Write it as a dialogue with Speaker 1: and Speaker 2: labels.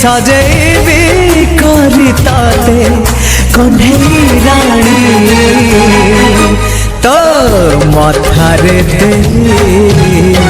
Speaker 1: सजेबी करी ताते कन्हई रानी तो मथारे देबी